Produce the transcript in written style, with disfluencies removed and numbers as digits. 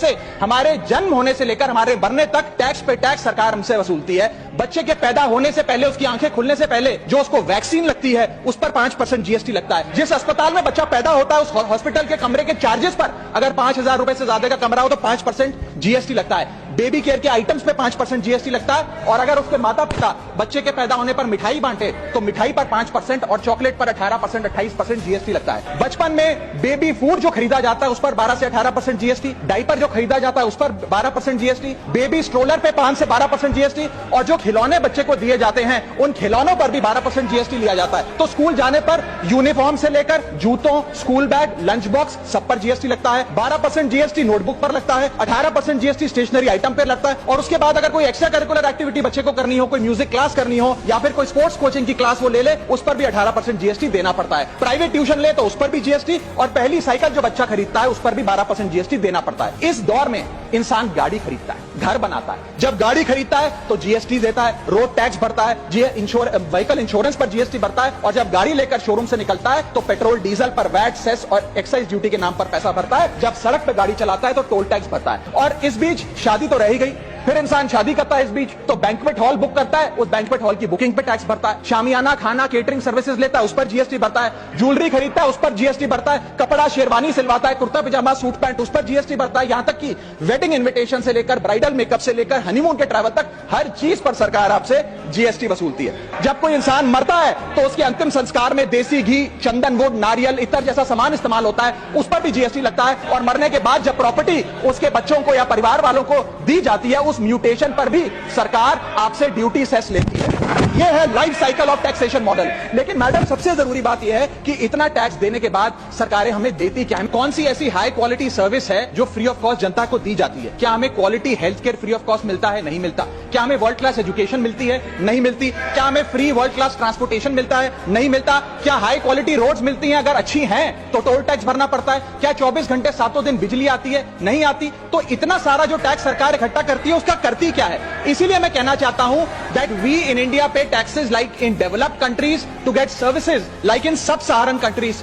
से हमारे जन्म होने से लेकर हमारे मरने तक टैक्स पे टैक्स सरकार हमसे वसूलती है। बच्चे के पैदा होने से पहले, उसकी आंखें खुलने से पहले जो उसको वैक्सीन लगती है उस पर 5% जीएसटी लगता है। जिस अस्पताल में बच्चा पैदा होता है उस हॉस्पिटल के कमरे के चार्जेस पर अगर 5,000 रुपए से ज्यादा का कमरा हो तो 5% जीएसटी लगता है। बेबी केयर के आइटम्स पे 5% जीएसटी लगता है। और अगर उसके माता पिता बच्चे के पैदा होने पर मिठाई बांटे तो मिठाई पर 5% और चॉकलेट पर 18%, 28% जीएसटी लगता है। बचपन में बेबी फूड जो खरीदा जाता है उस पर 12 से 18% जीएसटी, डायपर जो खरीदा जाता है उस पर 12% जीएसटी, बेबी स्ट्रोलर पे 5 से 12% जीएसटी, और जो खिलौने बच्चे को दिए जाते हैं उन खिलौनों पर भी 12% जीएसटी लिया जाता है। तो स्कूल जाने पर यूनिफॉर्म से लेकर जूतों, स्कूल बैग, लंच बॉक्स सब पर जीएसटी लगता है। 12% जीएसटी नोटबुक पर लगता है, 18% जीएसटी स्टेशनरी आइटम पर लगता है। और उसके बाद अगर कोई एक्स्ट्रा करिकुलर एक्टिविटी बच्चे को करनी हो, कोई म्यूजिक क्लास करनी हो या फिर कोई स्पोर्ट्स कोचिंग की क्लास वो ले ले, उस पर भी 18% जीएसटी देना पड़ता है। प्राइवेट ट्यूशन ले तो उस पर भी जीएसटी, और पहली साइकिल जो बच्चा खरीदता है उस पर भी 12% जीएसटी देना पड़ता है। इस दौर में इंसान गाड़ी खरीदता है, घर बनाता है। जब गाड़ी खरीदता है तो जीएसटी देता है, रोड टैक्स भरता है, व्हीकल इंश्योरेंस पर जीएसटी भरता है, और जब गाड़ी लेकर शोरूम से निकलता है तो पेट्रोल डीजल पर वैट, सेस और एक्साइज ड्यूटी के नाम पर पैसा भरता है। जब सड़क पर गाड़ी चलाता है तो टोल टैक्स भरता है। और इस बीच शादी तो रह ही गई, फिर इंसान शादी करता है, इस बीच तो बैंक्वेट हॉल बुक करता है, उस बैंक्वेट हॉल की बुकिंग पे टैक्स भरता है। शामियाना, खाना, केटरिंग सर्विसेज लेता है, उस पर जीएसटी भरता है। ज्वेलरी खरीदता है, उस पर जीएसटी भरता है। कपड़ा, शेरवानी सिलवाता है, कुर्ता पजामा, सूट पैंट, उस पर जीएसटी भरता है। यहां तक कि वेडिंग इन्विटेशन से लेकर ब्राइडल मेकअप से लेकर हनीमून के ट्रैवल तक हर चीज पर सरकार आपसे जीएसटी वसूलती है। जब कोई इंसान मरता है तो उसके अंतिम संस्कार में देसी घी, चंदन वुड, नारियल, इत्र जैसा सामान इस्तेमाल होता है, उस पर भी जीएसटी लगता है। और मरने के बाद जब प्रॉपर्टी उसके बच्चों को या परिवार वालों को दी जाती है, उस म्यूटेशन पर भी सरकार आपसे ड्यूटी सेस लेती है। यह है life cycle of taxation model. लेकिन मैडम, सबसे जरूरी बात यह है कि इतना टैक्स देने के बाद सरकारें हमें देती क्या है? कौन सी ऐसी हाई क्वालिटी सर्विस है जो फ्री ऑफ कॉस्ट जनता को दी जाती है? क्या हमें quality health care free of cost मिलता है? नहीं मिलता। क्या हमें वर्ल्ड क्लास एजुकेशन मिलती है? नहीं मिलती। क्या हमें फ्री वर्ल्ड क्लास ट्रांसपोर्टेशन मिलता है? नहीं मिलता। क्या हाई क्वालिटी रोड्स मिलती हैं? अगर अच्छी हैं तो टोल टैक्स भरना पड़ता है। क्या 24 घंटे 7 दिन बिजली आती है? नहीं आती। तो इतना सारा जो टैक्स सरकार इकट्ठा करती है उसका करती क्या है? इसीलिए मैं कहना चाहता हूं दैट वी इन इंडिया पे taxes like in developed countries to get services like in sub-Saharan countries.